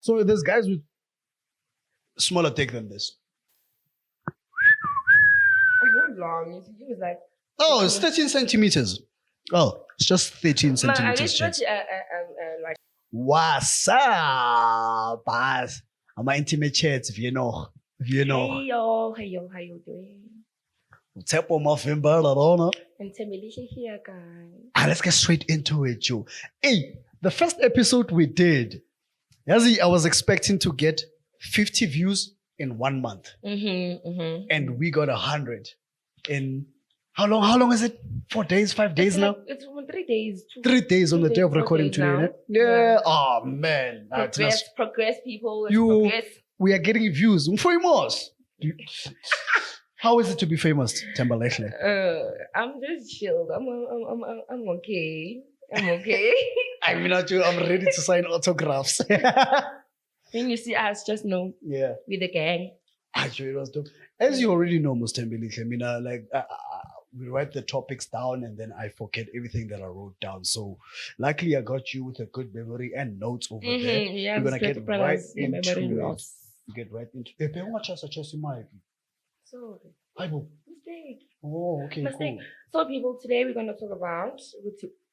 So there's guys with smaller dick than this. It was long. He was like, Oh, it's 13 centimeters. Oh, it's just 13 "Ma, I centimeters. guess Chicks. like What's up, boss? My intimate chats, if you know. hey yo, how you doing? Tap on my finger, I don't know. And Temilisha here, guys. Let's get straight into it, Joe. Hey, the first episode we did, Yazi, I was expecting to get 50 views in 1 month. And we got 100 in how long? How long is it? 4 days, 5 days now? It's 3 days. 3 days on the day of 4 recording days today. now. Eh? Yeah. Oh man. Progress, people. Let's You- progress. We are getting views. Famous. How is it to be famous, Timberlake? I'm just chilled. I'm okay. I'm okay. I'm not you. I'm ready to sign autographs. When you see us, just know Yeah. we're the gang. Actually, it was dope. As you already know, Mustembelike, I mean, we write the topics down and then I forget everything that I wrote down. So, luckily, I got you with a good memory and notes over there. Yeah, We're gonna it's get better right brothers, the memory into it. loss. We get right into it. Sorry. Aibo. Mistake. Oh, okay, Mistake. cool. So, people, today we're going to talk about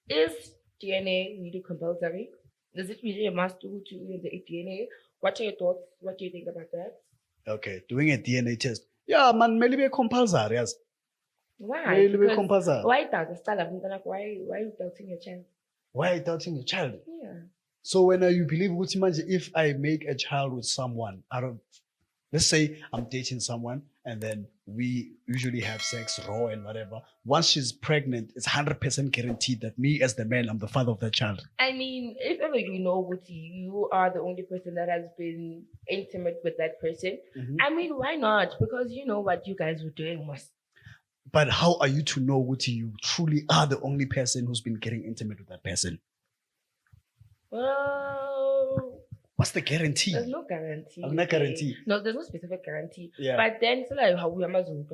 is DNA really compulsory? Is it really a must do to use the DNA? What are your thoughts? What do you think about that? Okay, doing a DNA test. Yeah, man, maybe compulsory, yes. Why? Maybe Because compulsory. why does the style of why are you doubting your chance? Why are you doubting a child? Yeah. So when you believe, if I make a child with someone, let's say I'm dating someone and then we usually have sex raw and whatever. Once she's pregnant, it's 100% guaranteed that me as the man, I'm the father of that child. I mean, if ever you know, Guti, you are the only person that has been intimate with that person. Mhm. I mean, why not? Because you know what you guys were doing was. But how are you to know, Wuti, you truly are the only person who's been getting intimate with that person? Well, What's the guarantee? there's no guarantee. I'm not guarantee. No, there's no specific guarantee. Yeah. But then, so like how we are busy if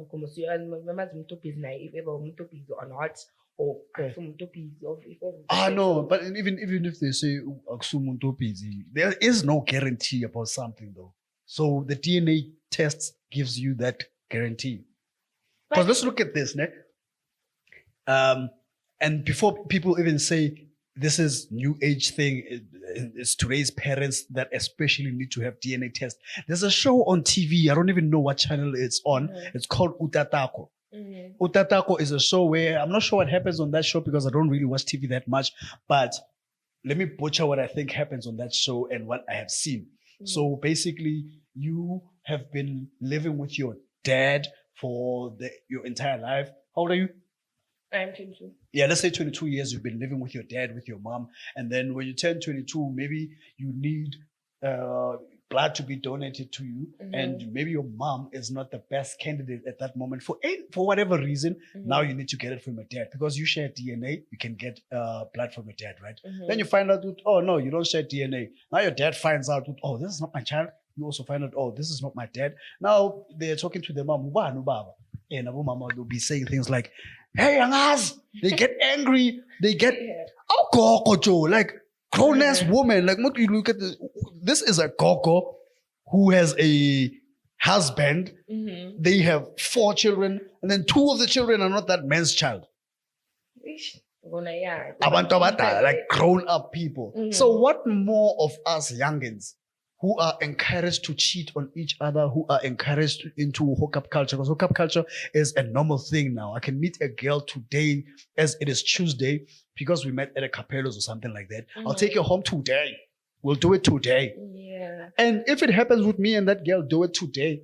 ever busy or not, or Okay. busy or if Ah, no, but even if they say "Aksumuntu busy," there is no guarantee about something though. So the DNA test gives you that guarantee. Because But- let's look at this, ne? And before people even say this is new age thing, it's today's parents that especially need to have DNA test. There's a show on TV. I don't even know what channel it's on. Mhm. It's called Utatako. Mhm. Utatako is a show where I'm not sure what happens on that show because I don't really watch TV that much. But let me butcher what I think happens on that show and what I have seen. So basically, you have been living with your dad for your entire life. How old are you? I'm 22. Yeah, let's say 22 years you've been living with your dad, with your mom. And then when you turn 22, maybe you need blood to be donated to you. Mhm. And maybe your mom is not the best candidate at that moment for whatever reason. Mhm. Now you need to get it from your dad because you share DNA. You can get blood from your dad, right? Mhm. Then you find out, oh no, you don't share DNA. Now your dad finds out, oh, this is not my child. You also find out, oh, this is not my dad. Now they're talking to the mom, "Ubani ubaba?" And Abu Mama will be saying things like, "Hey, Angas!" They get angry. They get, Yeah. "Oh, Gogo Joe," like grown ass Mhm. woman. Like, what you look at this is a Gogo who has a husband. Mhm. They have 4 children, and then 2 of the children are not that man's child. Ish. Yeah. Abantu abadala, like grown up people. Mhm. So what more of us youngins who are encouraged to cheat on each other, who are encouraged into hookup culture? Because hookup culture is a normal thing now. I can meet a girl today as it is Tuesday because we met at a Capello's or something like that. I'll take you home today. We'll do it today. Yeah. And if it happens with me and that girl do it today,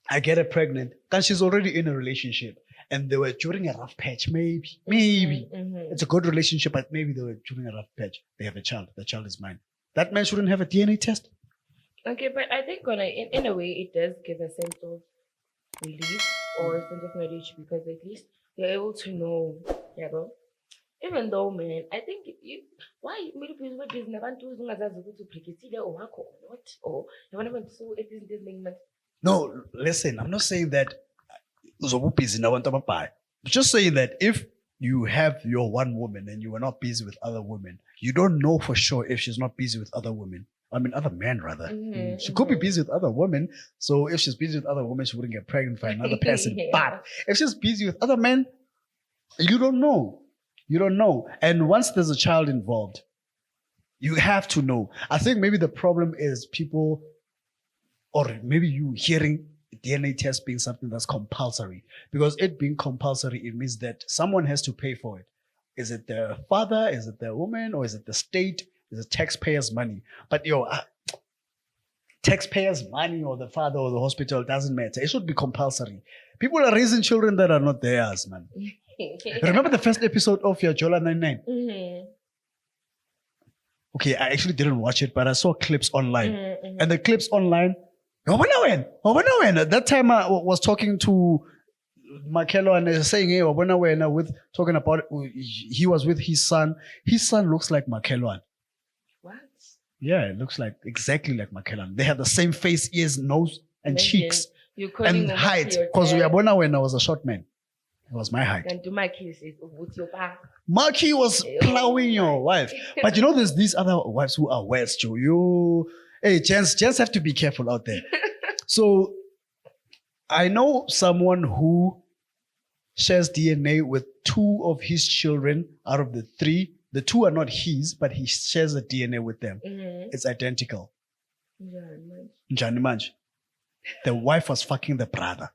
I get her pregnant, then she's already in a relationship. And they were during a rough patch, maybe. Mhm. It's a good relationship, but maybe they were during a rough patch. They have a child. The child is mine. That man shouldn't have a DNA test. Okay, but I think in a way it does give a sense of relief or a sense of knowledge because at least you're able to know, yeah, bro. Even though, man, I think why many people what is never to prikisile or what or you want to so it is this movement. No, listen, I'm not saying that uzobe busy nabantu ababhayi. I'm just saying that if you have your one woman and you are not busy with other women, you don't know for sure if she's not busy with other women I mean, other men rather. Mhm, She could be mhm. busy with other women. So if she's busy with other women, she wouldn't get pregnant by another person. Yeah. But if she's busy with other men, you don't know. You don't know. And once there's a child involved, you have to know. I think maybe the problem is people, or maybe you hearing DNA test being something that's compulsory. Because it being compulsory, it means that someone has to pay for it. Is it the father? Is it the woman? Or is it the state? Is it taxpayers' money? But taxpayers' money or the father or the hospital doesn't matter. It should be compulsory. People are raising children that are not theirs, man. Remember the first episode of your Jola 99? Mhm, Okay, I actually didn't watch it, but I saw clips online. mhm, mhm. And the clips online, at that time I was talking to Makelo and saying, hey, with talking about he was with his son. His son looks like Makelo. What? Yeah, it looks like exactly like Makelo. They have the same face, ears, nose, and Imagine cheeks you're calling and him height. your Because dad, when I was a short man. It was my height. and to my cases with your back. Marky was plowing your wife. But you know, there's these other wives who are worse, Joe. Hey, gents have to be careful out there. So I know someone who shares DNA with 2 of his children out of the 3. The 2 are not his, but he shares the DNA with them. Mhm. It's identical. Yeah, man. Njani manje. The wife was fucking the brother.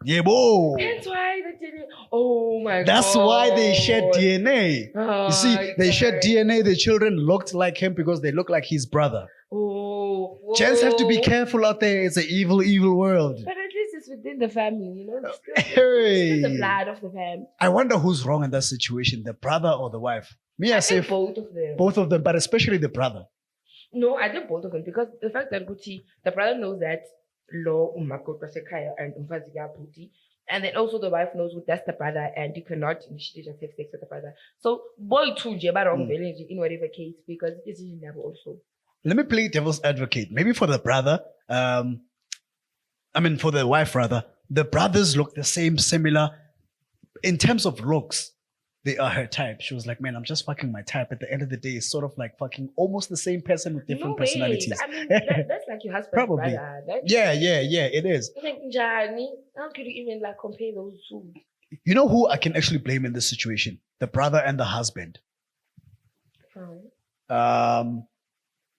Yeah, boy. That's why the DNA. Oh my god. That's why they shared DNA. Oh, You see, they shared God. DNA. The children looked like him because they look like his brother. Oh. Gents have to be whoa. careful out there. It's an evil, evil world. But at least it's within the family, you know. It's still, Hey. it's still the blood of the family. I wonder who's wrong in that situation, the brother or the wife. Me, I I say think both of them. both of them, but especially the brother. No, I think both of them because the fact that Gucci, the brother knows that law umakota sekaya and umfaziga Puti, and then also the wife knows that's the brother and you cannot initiate just have sex with the brother. So boy too wrong village in whatever case because this is never also. Let me play devil's advocate. Maybe for the brother, for the wife rather, the brothers look the same, similar. In terms of looks, they are her type. She was like, man, I'm just fucking my type. At the end of the day, it's sort of like fucking almost the same person with different No way. personalities. I mean, that's like your husband, Probably. brother. That, Yeah, it is. like, Njani, how could you even like compare those two? You know who I can actually blame in this situation? The brother and the husband.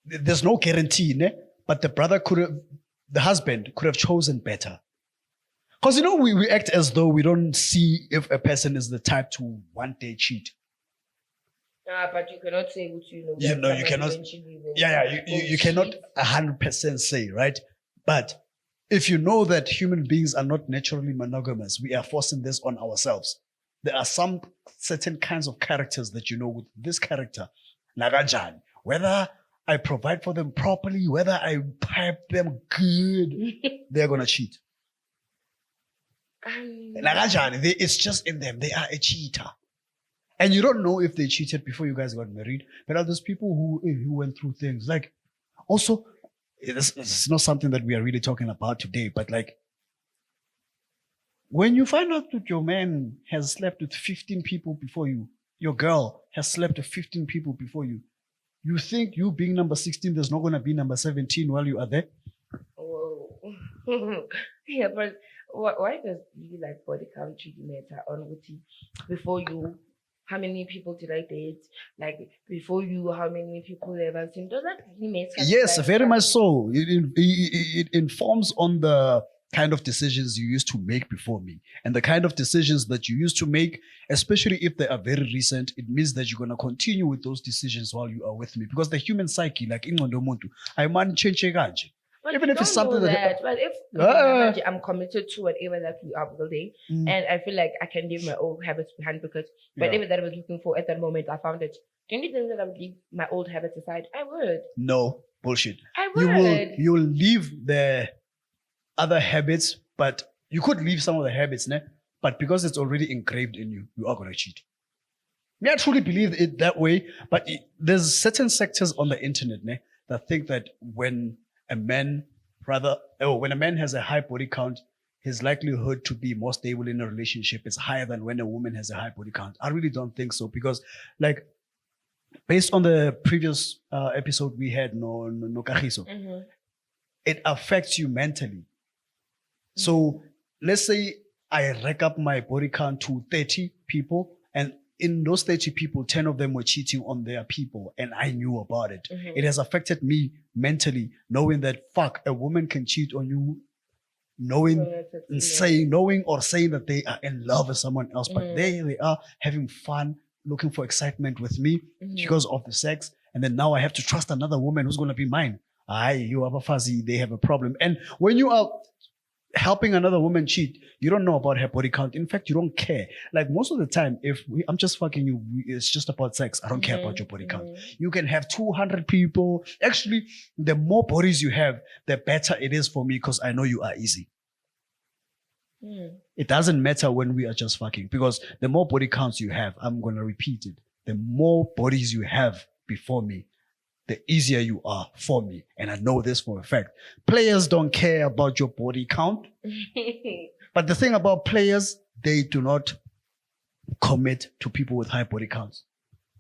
There's no guarantee, ne? But the husband could have chosen better. Because, you know, we act as though we don't see if a person is the type to one day cheat. But you cannot say what you know. You that know, you someone cannot. eventually will You cannot cheat. 100% say, right? But if you know that human beings are not naturally monogamous, we are forcing this on ourselves. There are some certain kinds of characters that you know with this character, Nagajan, whether I provide for them properly, whether I pipe them good, they're going to cheat. Nagajan, it's just in them. They are a cheater. And you don't know if they cheated before you guys got married. But are those people who went through things like, also, it's not something that we are really talking about today, but like, when you find out that your man has slept with 15 people before you, your girl has slept with 15 people before you, you think you being number 16, there's not going to be number 17 while you are there? Whoa. Yeah, but why does you like body count really matter on Uti? Before you, how many people did I date? Like before you, how many people have I seen? Does that really matter? Yes, Like, very much so. It informs on the kind of decisions you used to make before me and the kind of decisions that you used to make, especially if they are very recent. It means that you're going to continue with those decisions while you are with me, because the human psyche, like ingqondo yomuntu, ayimane change kanje. But Even you if it's don't know something that But if Ah. I'm committed to whatever that we are building, Mm. and I feel like I can leave my old habits behind because whatever that I was looking for at that moment, I found it. Do you think that I would leave my old habits aside? I would. No, bullshit. I would. You'll leave the other habits, but you could leave some of the habits, ne? But because it's already engraved in you, you are going to cheat. Me, I truly believe it that way, but there's certain sectors on the internet, ne, that think that when a man has a high body count, his likelihood to be more stable in a relationship is higher than when a woman has a high body count. I really don't think so, because like based on the previous episode we had, no Kagiso, Mm-hmm. it affects you mentally. So let's say I rack up my body count to 30 people, and in those 30 people, 10 of them were cheating on their people, and I knew about it. Mhm. It has affected me mentally, knowing that fuck, a woman can cheat on you, knowing knowing or saying that they are in love with someone else, but they are having fun, looking for excitement with me because of the sex, and then now I have to trust another woman who's going to be mine. You have a fuzzy, they have a problem. And when you are helping another woman cheat, you don't know about her body count. In fact, you don't care. Like most of the time, I'm just fucking you, it's just about sex. I don't care about your body count. You can have 200 people. Actually, the more bodies you have, the better it is for me because I know you are easy. It doesn't matter when we are just fucking, because the more body counts you have, I'm going to repeat it. The more bodies you have before me, the easier you are for me. And I know this for a fact. Players don't care about your body count. But the thing about players, they do not commit to people with high body counts.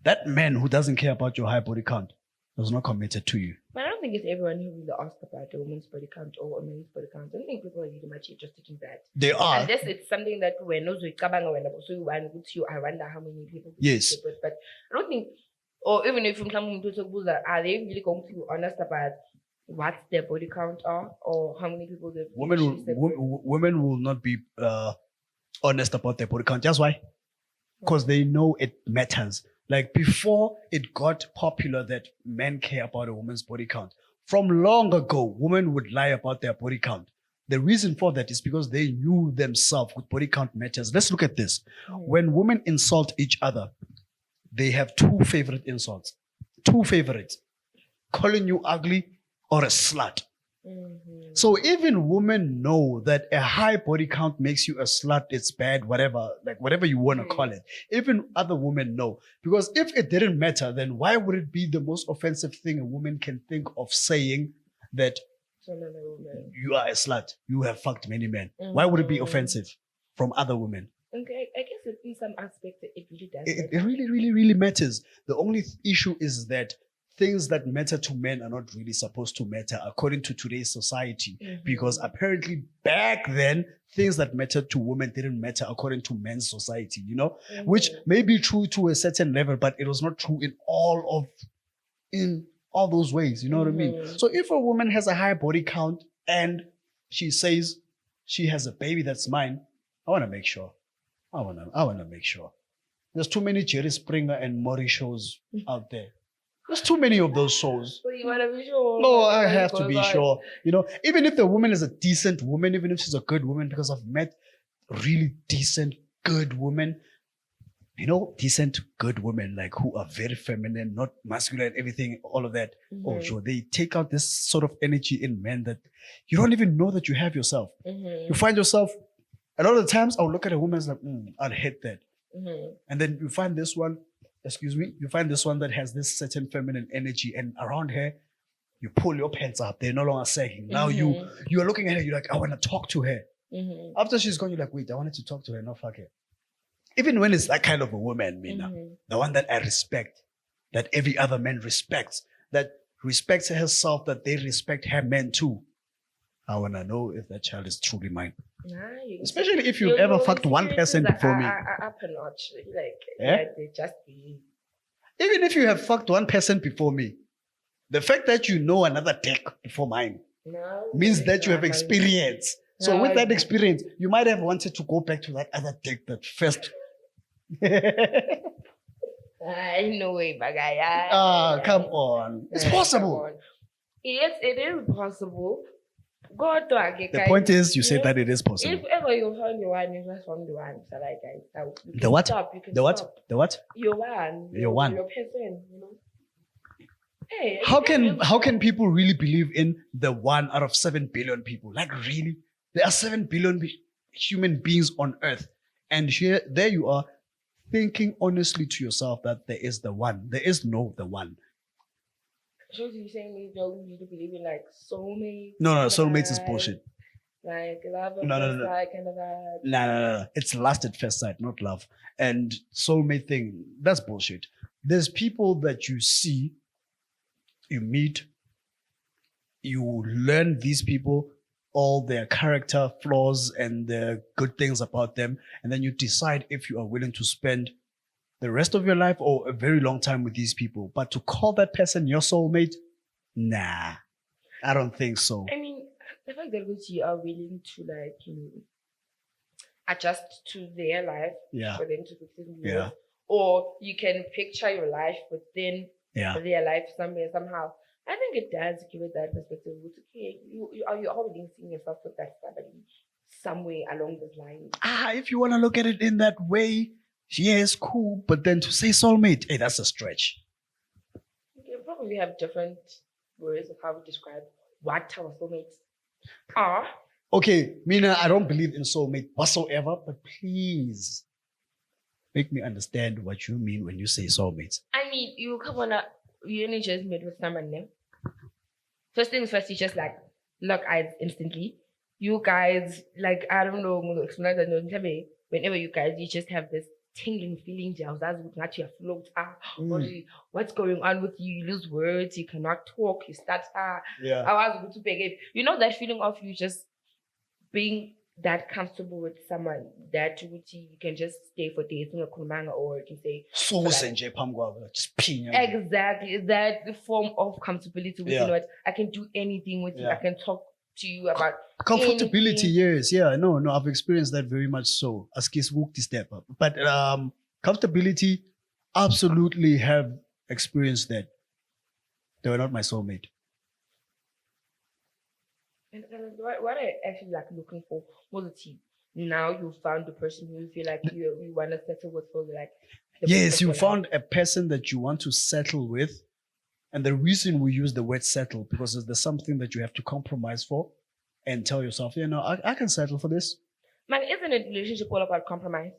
That man who doesn't care about your high body count was not committed to you. But I don't think it's everyone who really asks about a woman's body count or a man's body count. I don't think people are really much interested in that. They are. Unless it's something that when those we so you want you, I wonder how many people. Yes. But I don't think, or even if are they really going to be honest about what their body count are or how many people they've women will not be honest about their body count. That's why. Because they know it matters. Like before it got popular that men care about a woman's body count, from long ago, women would lie about their body count. The reason for that is because they knew themselves with body count matters. Let's look at this. When women insult each other, they have two favorite insults. Two favorites. Calling you ugly or a slut. So even women know that a high body count makes you a slut, it's bad, whatever, like whatever you want to call it. Even other women know. Because if it didn't matter, then why would it be the most offensive thing a woman can think of saying that you are a slut, you have fucked many men? Why would it be offensive from other women? Okay, I guess in some aspects it really does. It really, really, really matters. The only issue is that things that matter to men are not really supposed to matter according to today's society. Because apparently back then, things that mattered to women didn't matter according to men's society, you know, which may be true to a certain level, but it was not true in all those ways, you know what I mean? So if a woman has a high body count and she says she has a baby that's mine, I want to make sure. I want to make sure. There's too many Jerry Springer and Maury shows out there. There's too many of those shows. So you want to be sure? No, I have to be sure. You know, even if the woman is a decent woman, even if she's a good woman, because I've met really decent, good women, you know, decent, good women, like who are very feminine, not masculine, everything, all of that. Oh, sure. They take out this sort of energy in men that you don't even know that you have yourself. You find yourself, a lot of the times I'll look at a woman and like, I'll hate that. And then you find this one, you find this one that has this certain feminine energy, and around her, you pull your pants up. They're no longer sagging. Now you are looking at her, you're like, I want to talk to her. After she's gone, you're like, wait, I wanted to talk to her, no, fuck her. Even when it's that kind of a woman, Mina, the one that I respect, that every other man respects, that respects herself, that they respect her men too. I want to know if that child is truly mine. Nice. Especially if you've ever fucked one person before me. Up a notch. Like, they just be. Even if you have fucked one person before me, the fact that you know another dick before mine means that you have experience. So with that experience, you might have wanted to go back to that other dick that first. No way, bagay. Come on. It's possible. Yes, it is possible. The point is, you said that it is possible. If ever you found your one, you just found the one. So like, guys, the what? The what? The what? Your one. Your one. Your person, you know. Hey, how can people really believe in the 1 out of 7 billion people? Like really? There are 7 billion human beings on earth. And there you are thinking honestly to yourself that there is the one. There is no the one. So you saying you don't really believe in like soulmates? No, soulmates is bullshit. Like love at first sight kind of that. No. It's lust at first sight, not love. And soulmate thing, that's bullshit. there's people that you see, you meet, you learn these people, all their character flaws and the good things about them, and then you decide if you are willing to spend the rest of your life or a very long time with these people. But to call that person your soulmate, nah, I don't think so. I mean, the fact that you are willing to adjust to their life Yeah. for them to continue, Yeah. or you can picture your life within Yeah. their life somehow. I think it does give it that perspective. It's okay, you are already seeing yourself with that somebody somewhere along this line. If you want to look at it in that way, yes, cool. But then to say soulmate, hey, that's a stretch. You probably have different words of how we describe what our soulmates are. Okay, Mina, I don't believe in soulmate whatsoever, but please make me understand what you mean when you say soulmates. I mean, you come on you only just met with someone new. First things first, you just like lock eyes instantly. You guys, like, I don't know, whenever you guys, you just have this tingling feeling, not your float. What's going on with you? You lose words, you cannot talk, you start. Yeah. I was going to beg it. You know that feeling of you just being that comfortable with someone that you can just stay for days in a kumanga, or you can say just ping. exactly that form of comfortability with Yeah. you know what, I can do anything with you, I can talk to you about comfortability. anything. Yes, yeah, no, I've experienced that very much so. Askis walk the step up, but comfortability, absolutely have experienced that. They were not my soulmate. And what I actually like looking for was the team. Now you found the person who you feel like you want to settle with for like. Yes, you found a person that you want to settle with. And the reason we use the word settle, because there's something that you have to compromise for and tell yourself, I can settle for this. Man, isn't a relationship all about compromise?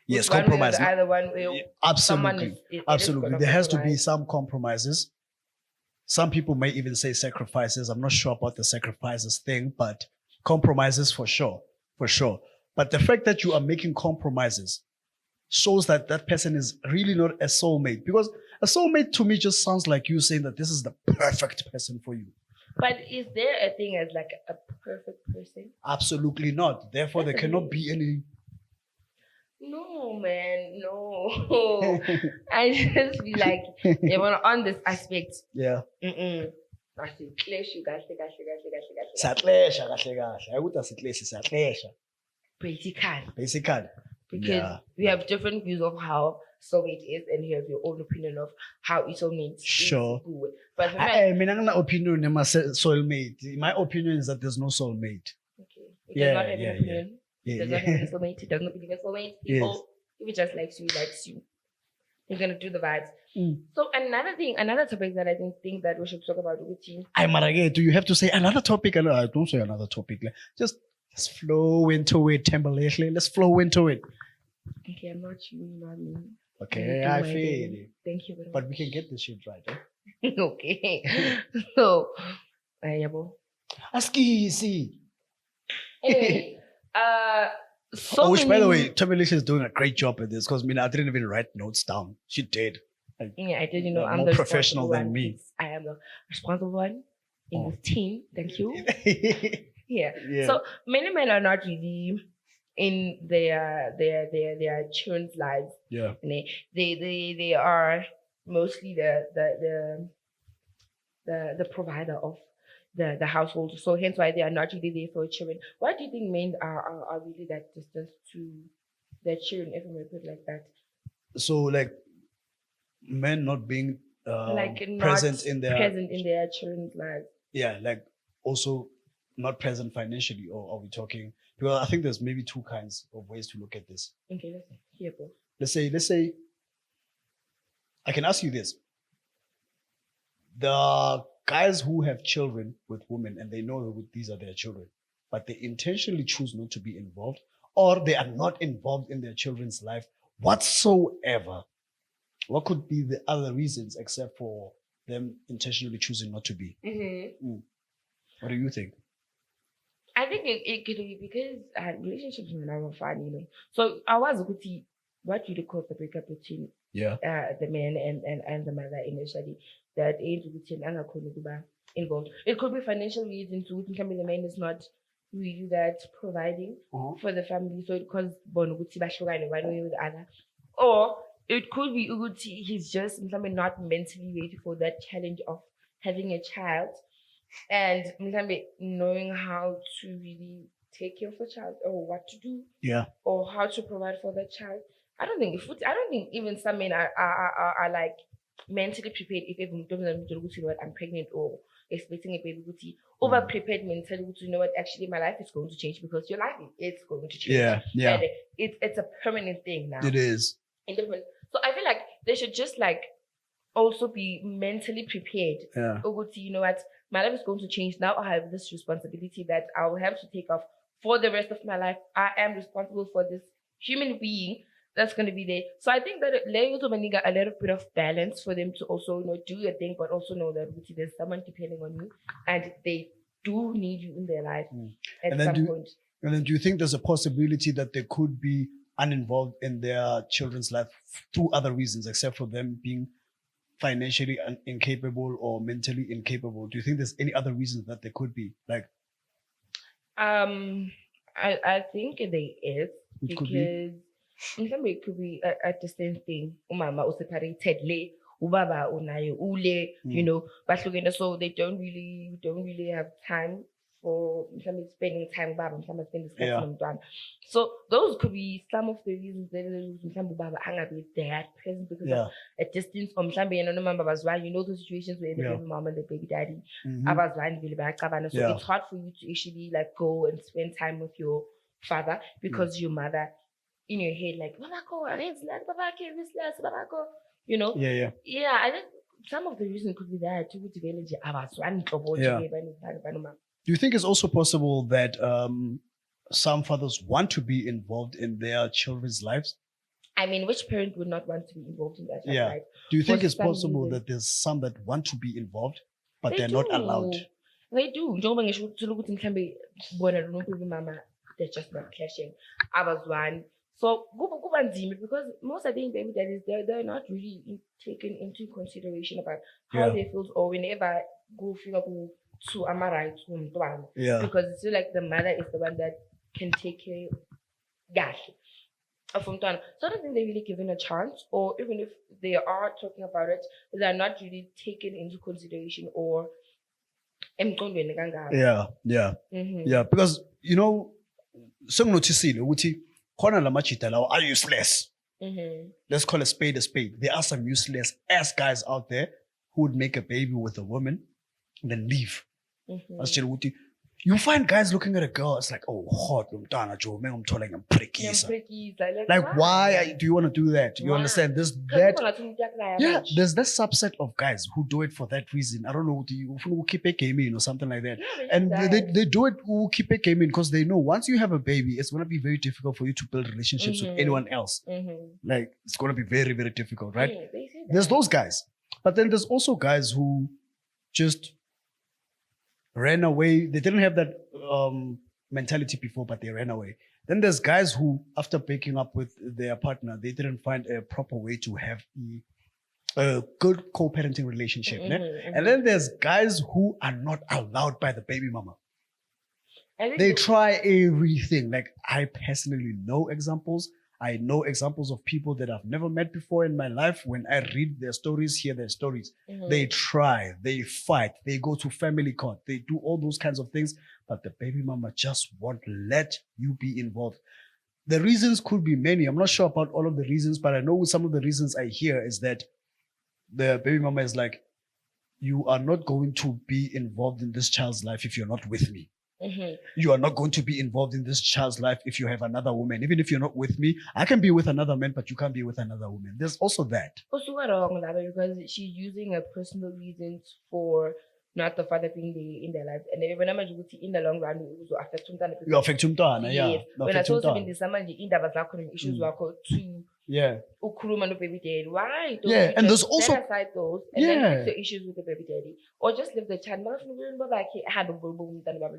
Yes, One compromise. way or the other one way. Absolutely. Absolutely. There has to be some compromises. Some people may even say sacrifices. I'm not sure about the sacrifices thing, but compromises for sure. For sure. But the fact that you are making compromises shows that that person is really not a soulmate. Because a soulmate to me just sounds like you saying that this is the perfect person for you. But is there a thing as like a perfect person? Absolutely not. Therefore, there cannot be any. No, man, no. I just feel like on this aspect. Yeah. Basically. Because we have different views of how soulmate is, and you have your own opinion of how soulmate is. Sure. But I mean, I'm not opinion on my soulmate. My opinion is that there's no soulmate. Okay. It does not have an opinion. It does not have a soulmate. It does not believe in soulmate. People, if it just likes you. You're gonna do the vibes. So another topic that I think that we should talk about with you. Do you have to say another topic? I don't say another topic. Just let's flow into it, Timberlake. Let's flow into it. Okay, I'm not you, not me. Okay, I feel it. Thank you very much. But we can get this shit right, eh? Okay. So, Askisi. Anyway, which, by the way, Timberlake is doing a great job at this, because I didn't even write notes down. She did. Yeah, I did. I'm more the professional than me. I am the responsible one in this team. Thank you. Yeah. So many men are not really in their children's lives. Yeah. They are mostly the provider of the household. So hence why they are not really there for children. Why do you think men are really that distant to their children, if I may put it like that? So like men not being present in their children's lives. Yeah, like also not present financially, or are we talking? Because I think there's maybe two kinds of ways to look at this. Okay, let's hear both. Let's say I can ask you this. The guys who have children with women and they know that these are their children, but they intentionally choose not to be involved, or they are not involved in their children's life whatsoever. What could be the other reasons except for them intentionally choosing not to be? What do you think? I think it could be because relationships are never fun, So I was going to what really caused the breakup between Yeah. the man and the mother initially, that age involved. It could be financial reasons too. The man is not really that providing for the family, so it causes one way or the other. Or it could be he's just not mentally ready for that challenge of having a child, and knowing how to really take care of the child, or what to do, Yeah. or how to provide for the child. I don't think even some men are like mentally prepared if even what I'm pregnant or expecting a baby, over prepared mentally to know what actually my life is going to change, because your life is going to change. Yeah. Yeah. And it's a permanent thing now. It is. So I feel like they should just like also be mentally prepared. Yeah. You know what, my life is going to change now. I have this responsibility that I will have to take off for the rest of my life. I am responsible for this human being that's going to be there. So I think that layers of a little bit of balance for them to also do your thing, but also know that there's someone depending on you, and they do need you in their life at some point. And then do you think there's a possibility that they could be uninvolved in their children's life through other reasons, except for them being financially incapable or mentally incapable? Do you think there's any other reasons that they could be like? I think there is, It could because it could be a distance thing. Umama separated le, ubaba unayo ule, bahlukene, so they don't really have time for spending time with baba, spending time. So those could be some of the reasons that baba angabe that present, because of a distance from those situations where the baby mama and the baby daddy so it's hard for you to actually like go and spend time with your father, because your mother in your head like I think some of the reason could be that Do you think it's also possible that some fathers want to be involved in their children's lives? I mean, which parent would not want to be involved in that life? Do you think it's possible that there's some that want to be involved, but they're not allowed? They do. They're just not clashing. I was one. So because most of the baby daddies, they're not really taken into consideration about how they feel, or whenever go feel to Amara because it's still like the mother is the one that can take care of them. So I don't think they're really given a chance, or even if they are talking about it, they're not really taken into consideration or because senginosisile ukuthi khona lamajita lawo are useless. Let's call a spade a spade. There are some useless ass guys out there who would make a baby with a woman and then leave. You find guys looking at a girl, it's like, oh, hot, like, why do you want to do that? You understand? There's that subset of guys who do it for that reason. I don't know, who keep a game in or something like that. And they do it who keep a game in because they know once you have a baby, it's going to be very difficult for you to build relationships with anyone else. Like, it's going to be very, very difficult, right? There's those guys. But then there's also guys who just ran away. They didn't have that mentality before, but they ran away. Then there's guys who, after breaking up with their partner, they didn't find a proper way to have a good co-parenting relationship. And then there's guys who are not allowed by the baby mama. They try everything. Like, I personally know examples. I know examples of people that I've never met before in my life. When I read their stories, hear their stories, they try, they fight, they go to family court, they do all those kinds of things, but the baby mama just won't let you be involved. The reasons could be many. I'm not sure about all of the reasons, but I know some of the reasons I hear is that the baby mama is like, you are not going to be involved in this child's life if you're not with me. You are not going to be involved in this child's life if you have another woman. Even if you're not with me, I can be with another man, but you can't be with another woman. There's also that. Also wrong because she's using her personal reasons for not the father being in their life. And when I'm in the long run, it will affect you affect yeah. When I told him in the summer, in the issues to baby daddy. Why? And there's also set aside those and then fix the issues with the baby daddy, or just leave the child.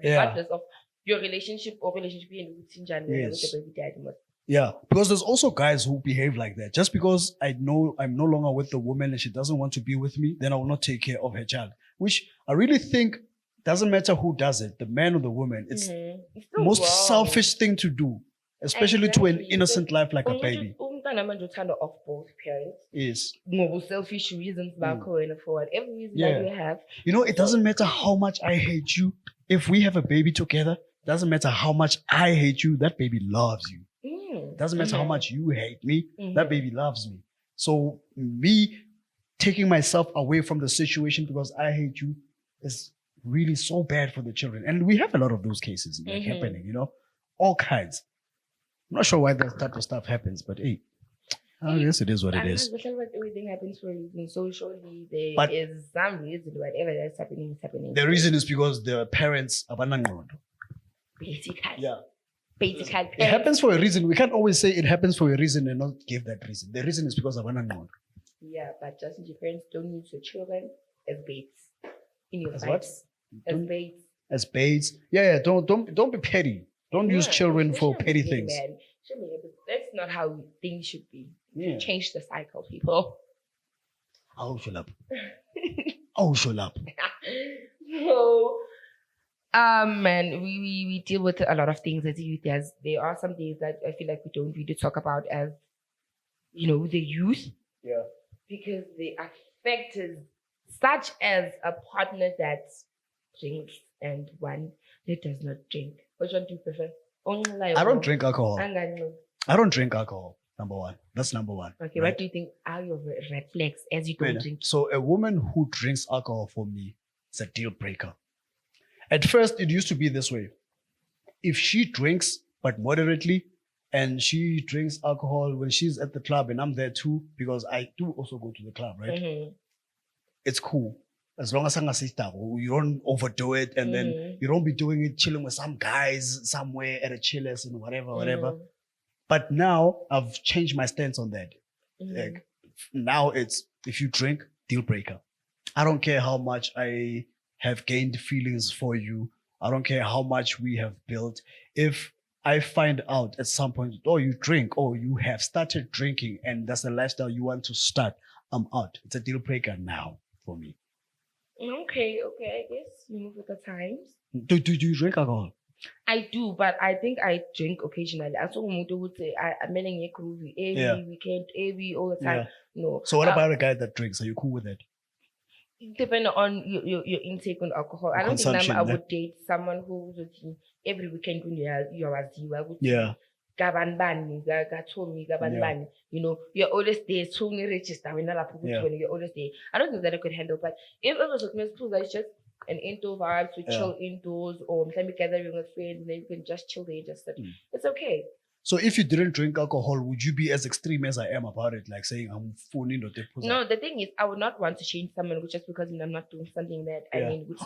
Regardless of your relationship or relationship with the baby daddy. Yeah, because there's also guys who behave like that. Just because I know I'm no longer with the woman and she doesn't want to be with me, then I will not take care of her child. Which I really think doesn't matter who does it, the man or the woman. It's It's still most wrong. selfish thing to do, especially to an Exactly. innocent life like a baby. Umntwana manje uthanda of both parents. Is Ngoba selfish reasons bakho wena for whatever reason Yeah. that you have. it doesn't matter how much I hate you. If we have a baby together, doesn't matter how much I hate you, that baby loves you. Doesn't matter how much you hate me, that baby loves me. So me taking myself away from the situation because I hate you is really so bad for the children. And we have a lot of those cases like happening, all kinds. I'm not sure why that type of stuff happens, but hey, I guess it is what it is. Everything happens for a reason. Socially, there But- is some reason whatever that's happening is happening. The reason is because the parents are basically. Yeah. Basically. It happens for a reason. We can't always say it happens for a reason and not give that reason. The reason is because of Yeah, but just your parents don't use your children as baits in your As fights. As Don't- baits. as baits. Yeah, don't be petty. Don't use Yeah, children they for shouldn't be petty getting things. mad. Shouldn't be, but that's not how things should be. Yeah. Change the cycle, people. Oh, shut up. Oh, shut up. So, and we deal with a lot of things as youth. There are some things that I feel like we don't really talk about as, the youth, Yeah. because they affect us, such as a partner that drinks and one that does not drink. Which one do you prefer? I don't drink alcohol. Angani. I don't drink alcohol. Number one. That's number one. Okay, right? what do you think are your red flags as you don't drink? So a woman who drinks alcohol for me is a deal breaker. At first, it used to be this way. If she drinks, but moderately, and she drinks alcohol when she's at the club and I'm there too, because I do also go to the club, right? Mm-hmm. It's cool. As long as you don't overdo it and then you don't be doing it chilling with some guys somewhere at a chillers and whatever. But now I've changed my stance on that. Like, now it's if you drink, deal breaker. I don't care how much I have gained feelings for you. I don't care how much we have built. If I find out at some point, you drink, you have started drinking, and that's the lifestyle you want to start, I'm out. It's a deal breaker now for me. Okay, I guess you move with the times. Do you drink alcohol? I do, but I think I drink occasionally. I saw Mutu would say I'm meaning a groovy every weekend, every all the time. Yeah. No. So what about a guy that drinks? Are you cool with it? Depending on your intake on alcohol. I don't think Consumption, I would date someone who would every weekend when you're I would Yeah. Gabanbani, Gatomi, Gabanbani. You're always there, so you register when you're always there. I don't think that I could handle, but if it was a school that's just an indoor vibe, to chill indoors, or maybe gathering with friends, and then you can just chill there, just sit. It's okay. So if you didn't drink alcohol, would you be as extreme as I am about it? Like saying I'm phoning or No, the thing is, I would not want to change someone just because I'm not doing something that which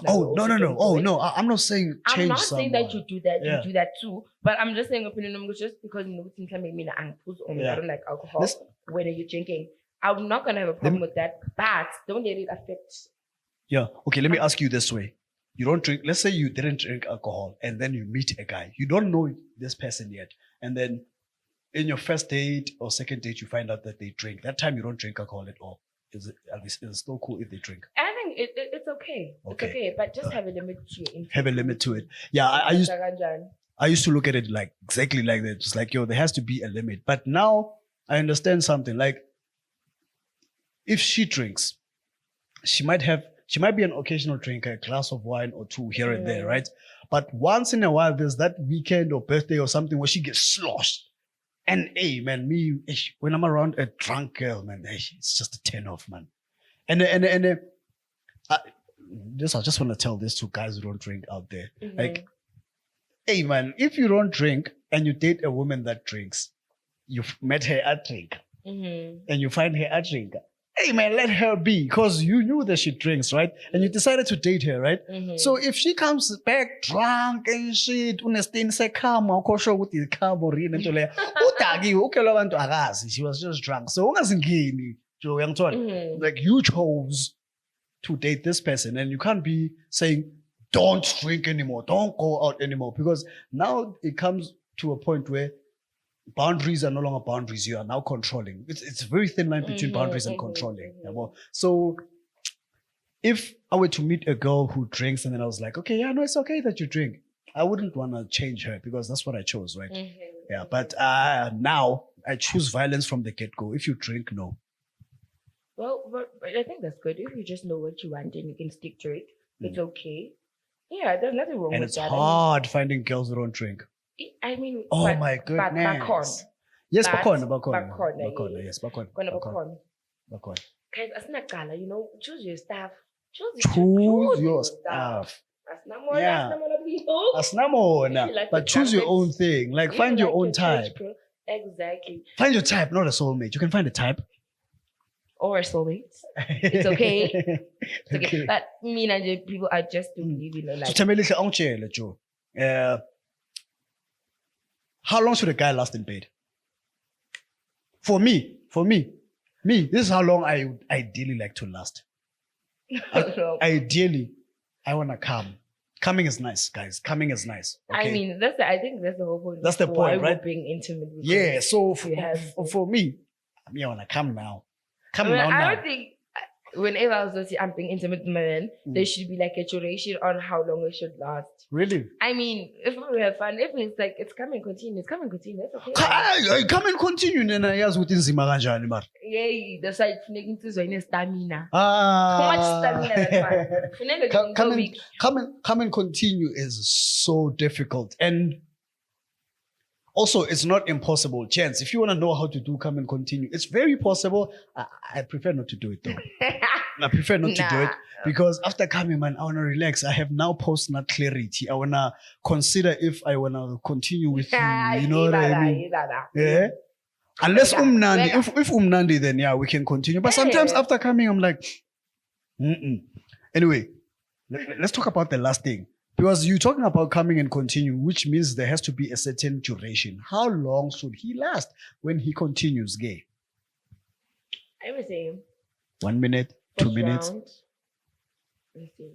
no. I'm not saying change I'm not someone. saying that you do that. You do that too. But I'm just saying opinion just because I don't like alcohol. When you're drinking, I'm not gonna have a problem with that. But don't let it affect. Yeah. Okay. Let me ask you this way: you don't drink. Let's say you didn't drink alcohol, and then you meet a guy. You don't know this person yet, and then in your first date or second date, you find out that they drink. That time you don't drink alcohol at all. Is it still cool if they drink? I think it's okay. It's okay, but just have a limit to your intake. Have a limit to it. Yeah, I used to look at it like exactly like that. Just like, there has to be a limit. But now I understand something. Like, if she drinks, she might be an occasional drinker, a glass of wine or two here and there, right? But once in a while, there's that weekend or birthday or something where she gets sloshed. And hey, man, when I'm around a drunk girl, man, it's just a turn off, man. I just want to tell this to guys who don't drink out there. Like, hey, man, if you don't drink and you date a woman that drinks, you've met her at drink, and you find her at drink. Hey, man, let her be, because you knew that she drinks, right? And you decided to date her, right? So if she comes back drunk and shit, she was just drunk. So like, you chose to date this person, and you can't be saying, don't drink anymore, don't go out anymore, because now it comes to a point where boundaries are no longer boundaries. You are now controlling. It's a very thin line between boundaries and controlling. So if I were to meet a girl who drinks and then I was like, okay, yeah, no, it's okay that you drink, I wouldn't want to change her because that's what I chose, right? Yeah, but now I choose violence from the get-go. If you drink, no. Well, but I think that's good. If you just know what you want and you can stick to it, it's okay. Yeah, there's nothing wrong And with it's that. hard finding girls who don't drink. I mean, Oh but, my but goodness. Yes, bakon. Yes, Bakon. Bakon. Guys, asinacala, you know, choose your stuff. Choose your stuff. Yeah. Asnamona. But choose your own thing. Like, find your own type. Exactly. Find your type, not a soulmate. You can find a type. Or a soulmate. It's okay. It's okay. But me and the people are just to believe in like. So, how long should a guy last in bed? For me, this is how long I would ideally like to last. Ideally, I want to come. Coming is nice, guys. Coming is nice. Okay? I mean, I think that's the whole point. That's the point, right? Being intimate. Yeah. So for me, I want to come now. I don't think whenever I was I'm being intimate with my man, there should be like a duration on how long it should last. Really? I mean, if we have fun, if it's like it's come and continue, that's okay. Come and continue, Nena. Yes, within Zimaranjani, man. Yeah, that's why it's making to stamina. How much stamina? Come and continue is so difficult, and also it's not impossible. Chance, if you want to know how to do come and continue, it's very possible. I prefer not to do it though. I prefer not to do it because after coming, man, I want to relax. I have now post-nut clarity. I want to consider if I want to continue with you. You know what I mean? Yeah. Unless umnandi, if umnandi, then yeah, we can continue. But sometimes after coming, I'm like, Anyway, let's talk about the last thing. Because you're talking about coming and continue, which means there has to be a certain duration. How long should he last when he continues gay? I would say 1 minute, 2 minutes. Let's see.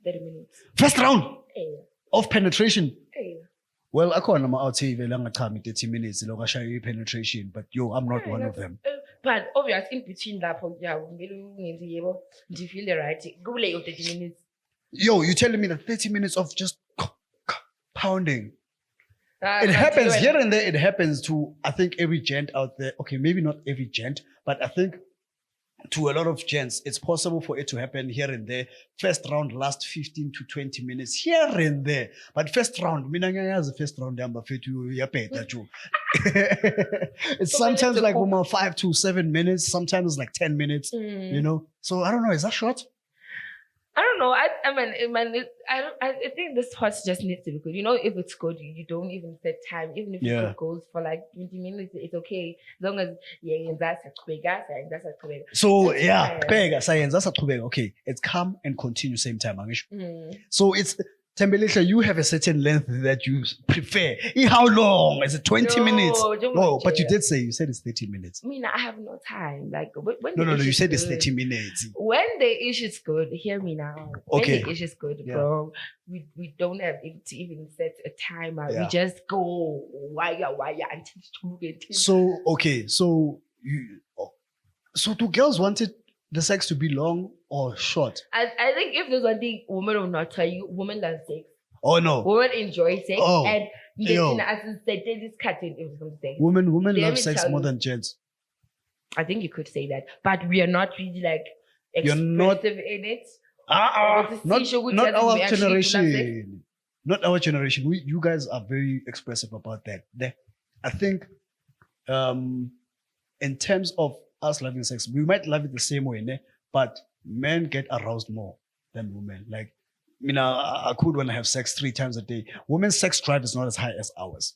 30 minutes. First round Yeah. of penetration. Yeah. Well, I can't say 30 minutes, penetration, but I'm not one of them. But obviously, in between that, do you feel the right? Go lay 30 minutes. Yo, you're telling me that 30 minutes of just pounding. It happens here and there. It happens to, I think, every gent out there. Okay, maybe not every gent, but I think to a lot of gents, it's possible for it to happen here and there. First round lasts 15 to 20 minutes here and there. But first round, first round, it's sometimes like 5 to 7 minutes, sometimes like 10 minutes, you know? So I don't know, is that short? I don't know. I think this part just needs to be good. You know, if it's good, you don't even set time. Even if it goes for like 20 minutes, it's okay. As long as that's a So that's okay. It's come and continue same time. So it's Tembelisa, you have a certain length that you prefer. How long? Is it 20 minutes? No, but you said it's 30 minutes. I mean, I have no time. Like when you said it's 30 minutes. When the issue is good, hear me now. Okay. When the issue is good, bro, we don't have to even set a timer. We just go wire until it's So do girls want the sex to be long or short? I think if there's one thing women will not tell you, women love sex. Oh no. Women enjoy sex. Oh. And women love sex more than gents. I think you could say that. But we are not really like expressive in it. Not our generation. Not our generation. You guys are very expressive about that. I think in terms of us loving sex, we might love it the same way, but men get aroused more than women. Like, I could when I have sex 3 times a day. Women's sex drive is not as high as ours.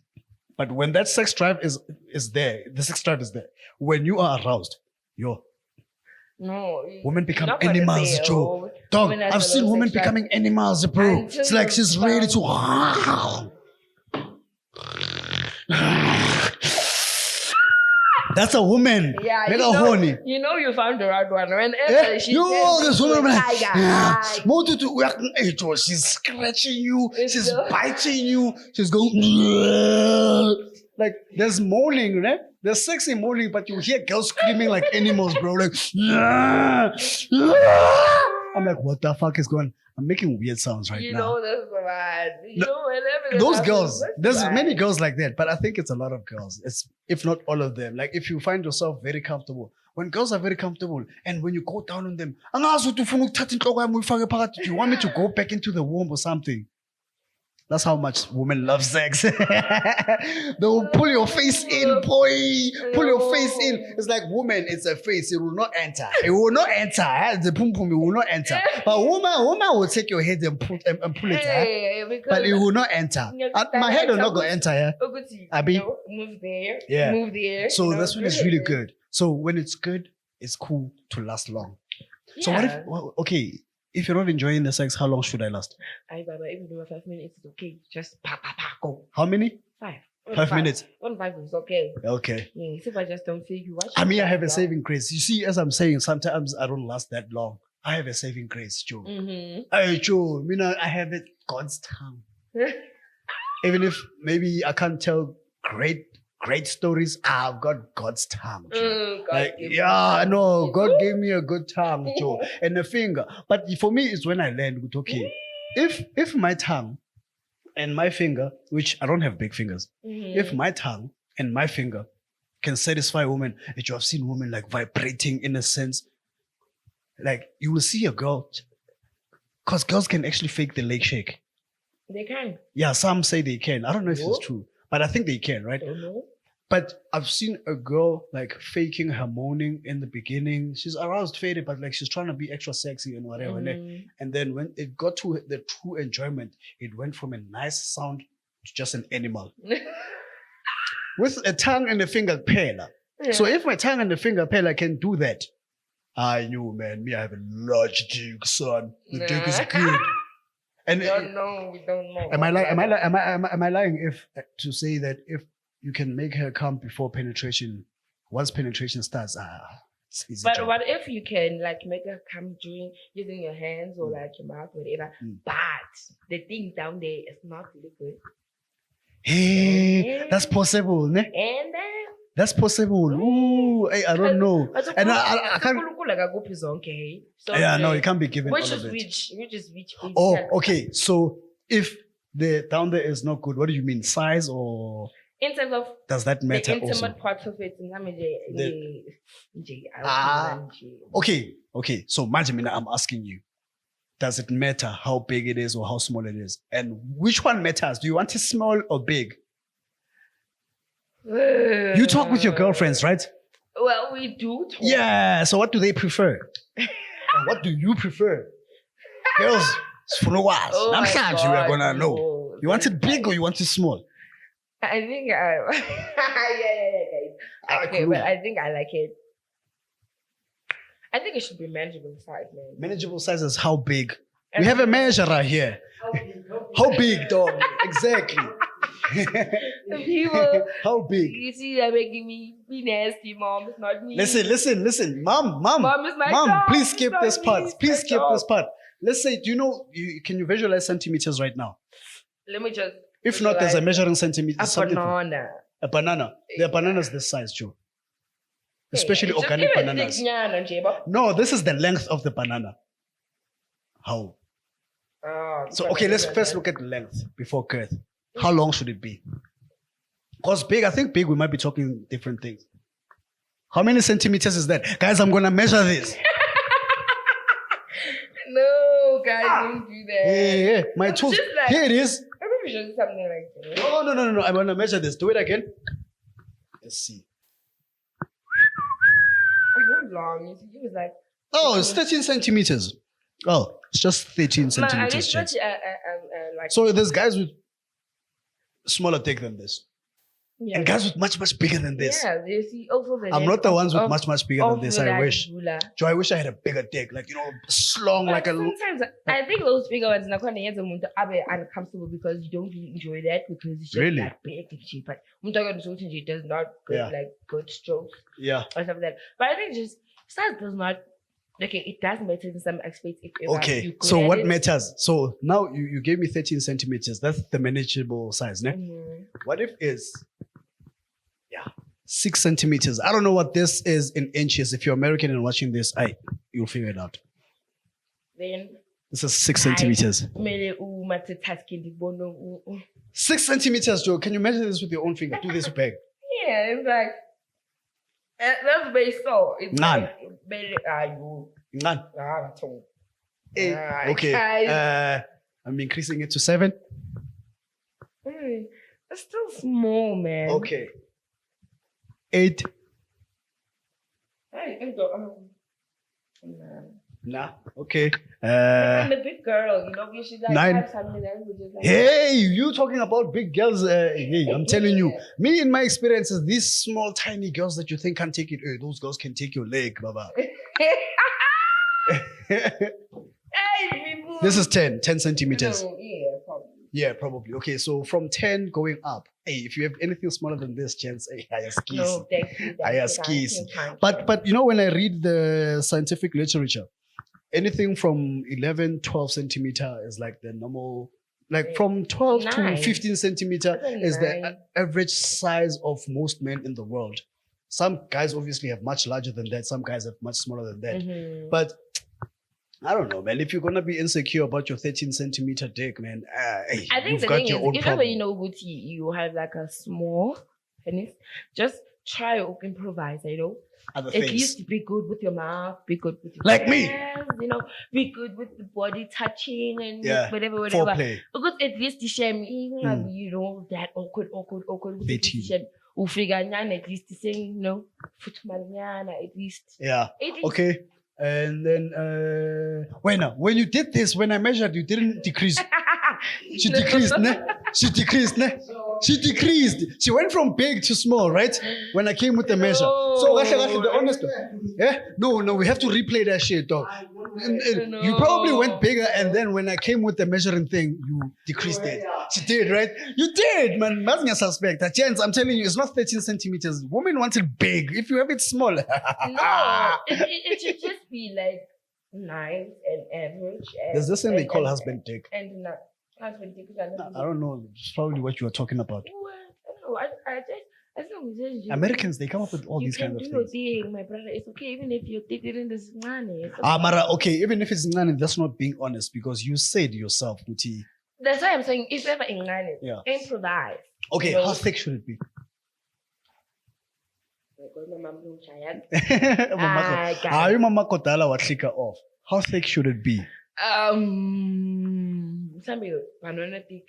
But when that sex drive is there, the sex drive is there. When you are aroused, women become animals, Joe. Dog, I've seen women becoming animals, bro. It's like she's ready to. That's a woman. Yeah, you know you found the right one. Whenever this woman, she's scratching you, she's biting you, she's going. Like there's moaning, right? There's sexy moaning, but you hear girls screaming like animals, bro. Like, "Ah, ah." I'm like, what the fuck is going on? I'm making weird sounds right You now. know that's bad. You No, know whenever that Those happens, girls, that's there's bad. many girls like that, but I think it's a lot of girls. It's if not all of them. Like if you find yourself very comfortable, when girls are very comfortable, and when you go down on them, "Angazi ukuthi ufuna ukuthatha inhloko yami uyifake phakathi. Do you want me to go back into the womb or something?" That's how much women love sex. They will pull your face in, boy. Pull your face in. It's like woman, it's a face. It will not enter. It will not enter. The pum pum, it will not enter. But woman will take your head and pull it. Hey, because But it will not enter. My head will not go enter. Yeah. Abi? You know, move there. Yeah. Move there. So you know, that's when it's really good. So when it's good, it's cool to last long. So what if? Yeah. Well, okay, if you're not enjoying the sex, how long should I last? Ay, Baba, even though 5 minutes is okay. Just pa pa pa go. How many? 5. 5 minutes. 5 is okay. Okay. Yeah, if I just don't feel you watch. I mean, I have a saving grace. You see, as I'm saying, sometimes I don't last that long. I have a saving grace, Joe. Mm-hmm. Hey, Joe, I have it God's tongue. Even if maybe I can't tell great stories, I've got God's tongue, Joe. Like, yeah, I know. God gave me a good tongue, Joe, and a finger. But for me, it's when I learned, okay, if my tongue and my finger, which I don't have big fingers, if my tongue and my finger can satisfy women, and you have seen women like vibrating in a sense, like you will see a girl, because girls can actually fake the leg shake. They can. Yeah, some say they can. I don't know if No. it's true, but I think they can, right? Don't know. But I've seen a girl like faking her moaning in the beginning. She's aroused, faded, but like she's trying to be extra sexy and whatever. Mhm. And then when it got to the true enjoyment, it went from a nice sound to just an animal. With a tongue and a finger pair. So if my tongue and the finger pair can do that, I knew, man, me, I have a large dick, son. The dick is Nah. good. And we don't know. We don't know. am I lying if to say that if you can make her come before penetration, once penetration starts, it's easy. But job. what if you can like make her come during using your hands or like your mouth, whatever? But the thing down there is not really good. Hey, that's possible, ne? And then That's possible. Ooh, hey, I don't know. And I can't. okay. So Yeah, no, you can't be given which all is of it. which is which. Oh, okay. So if the down there is not good, what do you mean? Size or In terms of does that matter the intimate also? parts of it, Ah. Okay. So Majimina, I'm asking you, does it matter how big it is or how small it is? And which one matters? Do you want it small or big? You talk with your girlfriends, right? Well, we do talk. Yeah. So what do they prefer? And what do you prefer? Girls, Oh my namhlanje we're God, gonna know. no. You want it big or you want it small? I think yeah, guys. Okay, cool. but I think I like it. I think it should be manageable size, man. Manageable size is how big? We have a measurer here. How big, dog? Exactly. The people, How big? you see, they're making me be nasty, mom. It's not me. Listen. Mom, Mom, it's my dog. please It's skip not this me, part. it's Please my skip dog. this part. Let's say, do you know, can you visualize centimeters right now? Let me just. If not, there's a measuring centimeter. A something for- banana. A banana. There are bananas this size, Joe. Especially Just organic give it bananas. thick nyana nje, but- No, this is the length of the banana. How? Ah, So, okay, let's first look at the length before girth. How long should it be? Because big, I think big, we might be talking different things. How many centimeters is that? Guys, I'm going to measure this. No, guys, don't do that. Yeah. My It's tools. just like- Here it is. I think we should do something like that. Oh, no. I'm going to measure this. Do it again. Let's see. How long? It was like. Oh, it's 13 centimeters. Oh, it's just 13 Man, I centimeters. guess James. like. So there's guys with smaller dick than this. Yeah. And guys with much bigger than this. Yeah, you see, also the I'm length not the of- ones with of- much bigger than of this. that I wish. ruler. Joe, I wish I had a bigger dick. Like, slung But like a... sometimes I think those bigger ones nakhona yenza umuntu abe uncomfortable because you don't really enjoy that because it's just Really? that big and shit. But umuntu akanokuthi nje does not good Yeah. like good strokes Yeah. or something like that. But I think just size does not. Okay, it does matter in some aspects. If ever Okay. you're good So at what it. matters? So now you gave me 13 centimeters. That's the manageable size, ne? Mhm. What if is 6 centimeters. I don't know what this is in inches. If you're American and watching this, you'll figure it out. Then This is 6 centimeters. kumele multitasking ndibono 6 centimeters, Joe. Can you measure this with your own finger? Do this bag. yeah, it's like that's very so. It's None. like very you. None. That's all. Okay. Guys. I'm increasing it to 7. It's still small, man. Okay. 8. Hey, Nah. Okay. I'm a big girl, you know. We should like 9. have something that we just like. Hey, you talking about big girls? Hey, I'm telling you, me in my experiences, these small, tiny girls that you think can't take it, those girls can take your leg, Baba. This is 10 centimeters. No, yeah, probably. Yeah, probably. Okay, so from 10 going up. Hey, if you have anything smaller than this, chance, hey, I skis. No, thank you. I skis. But you know, when I read the scientific literature, anything from 11, 12 centimeter is like the normal, like from 12 to 9. 15 centimeter That's a is the 9. average size of most men in the world. Some guys obviously have much larger than that. Some guys have much smaller than that. Mhm. But I don't know, man. If you're gonna be insecure about your 13 centimeter dick, man, hey, I think you've the got thing is, your own if problem. ever you know Gucci, you have like a small penis, just try to improvise, you know. Other At things. least be good with your mouth, be good with your Like me. hands, you know, be good with the body touching and Yeah, whatever. Foreplay. Because at least the shame, you know, that awkward. With the 13. shame. Ufika nyana, at least saying, you know, futmaliana, at least. Yeah. At least. Okay. And then when you did this, when I measured, you didn't decrease. She decreased, ne? She decreased, ne? She decreased. She went from big to small, right? When I came with the measure. So, the honest, yeah? No, we have to replay that shit, dog. You probably went bigger, and then when I came with the measuring thing, you decreased it. She did, right? You did, man. That's suspect. That chance, I'm telling you, it's not 13 centimeters. Women want it big. If you have it small. No, it should just be like nice and average. And, There's this thing they call husband dick. And not husband dick. I don't know. It's probably what you were talking about. What? I don't know. I just, as long as you, Americans, they come up with all you these can kind of do your things. thing, my brother. It's okay, even if you take it in this money. Mara, okay, even if it's none, that's not being honest because you said yourself, Uti. That's why I'm saying if ever in money, Yeah. improvise. Okay, No. how thick should it be? guys. Mama Kotala what flicker off. How thick should it be? Some banana thick.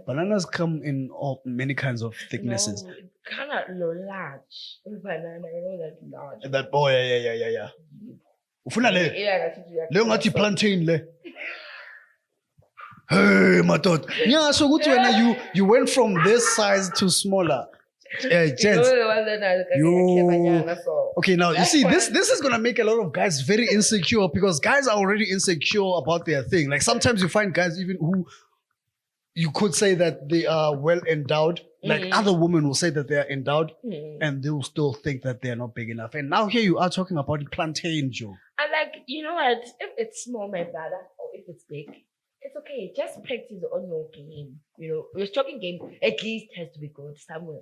Bananas come in all many kinds of thicknesses. No, kind of large. Banana, you know that large. That boy, yeah. Ufuna le. Le ngathi plantain le. Hey, my thought. Yeah, so good when you went from this size to smaller. Gents. Okay, now you see this is gonna make a lot of guys very insecure because guys are already insecure about their thing. Like sometimes you find guys even who you could say that they are well endowed. Like other women will say that they are endowed and they will still think that they are not big enough. And now here you are talking about plantain, Joe. And like, you know what? If it's small, my brother, or if it's big, it's okay. Just practice on your game. You know, your stroking game at least has to be good somewhere,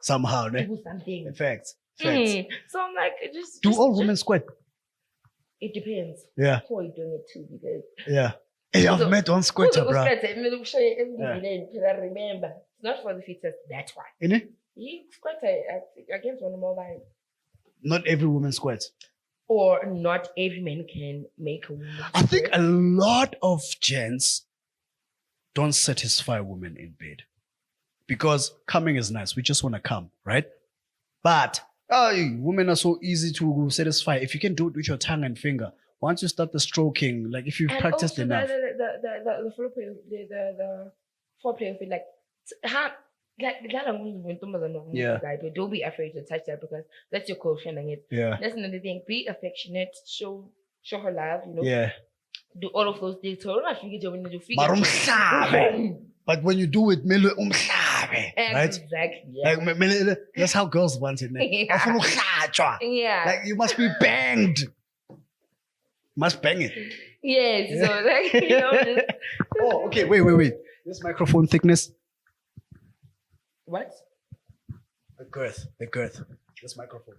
somehow. Ne? Do something. Facts. So I'm like, Do all women squat? It depends. Yeah. Who are you doing it to? Because Yeah. Hey, I've met one squatter, bro. Remember, it's not for the fittest. That's why. Innit? He squatted against one mobile. Not every woman squats. Or not every man can make a woman. I think a lot of gents don't satisfy women in bed because coming is nice. We just want to come, right? But women are so easy to satisfy. If you can do it with your tongue and finger, once you start the stroking, like if you've practiced enough. The foreplay of it, like Yeah. but don't be afraid to touch that because that's your quotient and it. Yeah. That's another thing. Be affectionate. Show her love. You know. Yeah. Do all of those things. So don't figure when you figure. Marumhlabe. But when you do it, mele umhlabe, right? Exactly. Yeah. Like, that's how girls want it. Ne? Afuna ukuhlatshwa. Yeah. Like you must be banged. Must bang it. Yes. So like you know. Oh, okay. Wait. This microphone thickness. What? The girth. This microphone.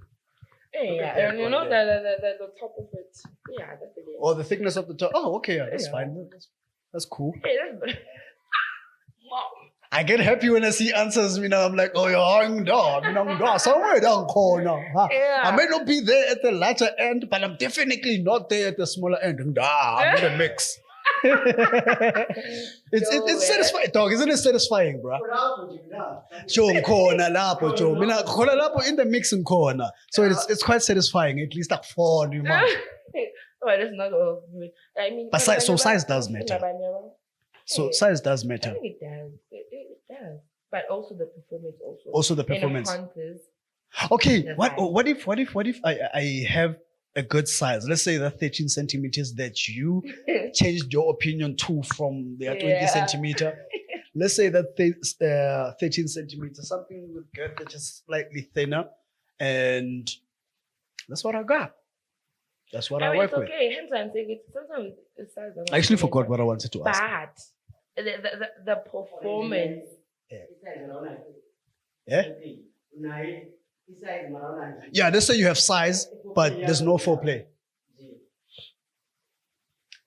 Yeah, that and you one know there. the top of it. Yeah, that's the Or the thickness of the top. Oh, okay, yeah, that's Yeah. fine. That's cool. Hey, that's Wow. I get happy when I see answers. I'm like, oh, you're somewhere down corner. Yeah. I may not be there at the latter end, but I'm definitely not there at the smaller end. I'm in the mix. It's satisfying, dog. Isn't it satisfying, bro? Sure, ngikhona lapho, Joe. Mina khona lapho in the mix ngikhona. So it's quite satisfying. At least for you, man. Oh, that's not all. I mean, But size does matter. So size does I matter. think it does. It does. But also the performance also. Also the performance. In hunters, Okay, That's what if I have a good size? Let's say that 13 centimeters that you changed your opinion to from the 20 Yeah. centimeter. Let's say that 13 centimeters, something with girth that's just slightly thinner, and that's what I got. That's what I mean, work it's with. okay. Hence, I'm saying it's sometimes it's size. I actually forgot what I wanted to ask. But the performance. Yeah? Yeah, let's say you have size, but there's no foreplay.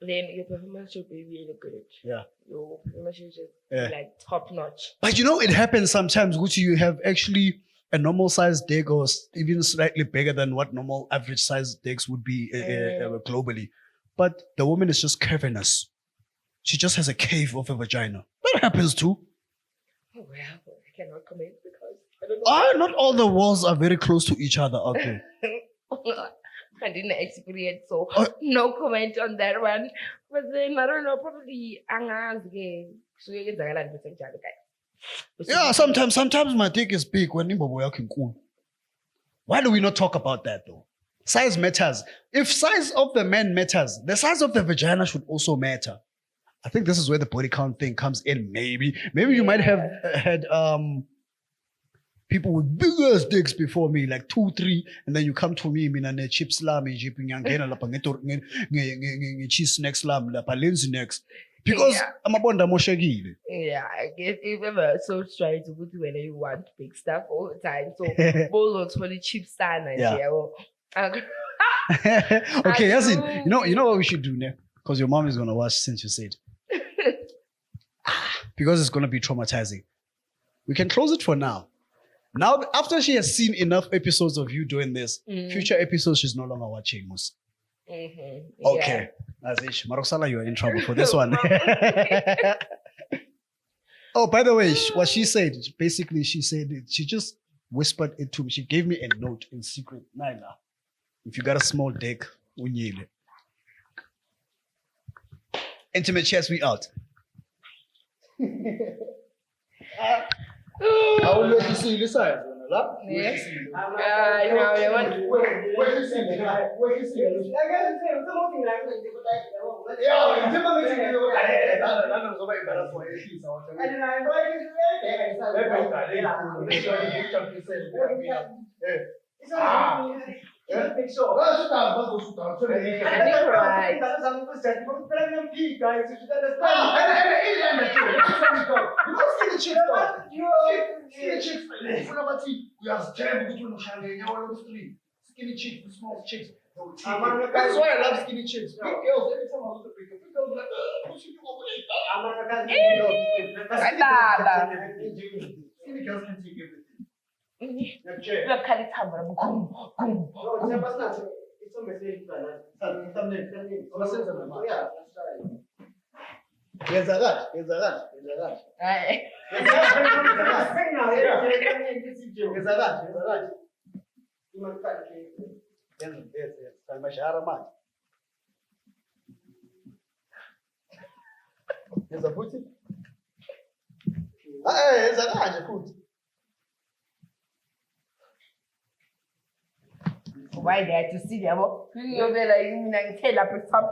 Then your performance should be really good. Yeah. Your performance should just Yeah. be like top notch. But it happens sometimes, Gucci, you have actually a normal size dick or even slightly bigger than what normal average size dicks would be globally. But the woman is just cavernous. She just has a cave of a vagina. That happens too. Oh, well, I cannot comment because I don't know. Not all the walls are very close to each other, okay. I didn't experience, so Oh. no comment on that one. But then I don't know, probably angazi so you get Yeah, sometimes my dick is big when imbobo yakho inkulu. Why do we not talk about that though? Size matters. If size of the man matters, the size of the vagina should also matter. I think this is where the body count thing comes in. Maybe you might have had people with big ass dicks before me, like 2, 3, and then you come to me, mina ne chips lami jipi ngangena lapha cheese snacks lami lapha lenzi next. Because amabonda moshekile. Yeah, I guess if ever so try to go to whether you want big stuff all the time. So bolo totally cheap sana. Yeah. Okay, Okay, Yasin, you know what we should do now? Because your mom is gonna watch since you said. Because it's gonna be traumatizing. We can close it for now. Now, after she has seen enough episodes of you doing this, future episodes she's no longer watching, Mus. Okay. That's it. Maroksala, you're in trouble for this one. Oh, by the way, what she said, basically, she just whispered it to me. She gave me a note in secret. Naila, if you got a small dick, unyile. Intimate chats, we out. I will let you see this side. Yes. No, they want. Skinny chicks, the small chicks. That's why I love skinny chicks. Big girls, every time I look at big girls, like, pushing you over Skinny girls can take everything. Look at it, Why they have to see them? You be like, you mean I tell a person.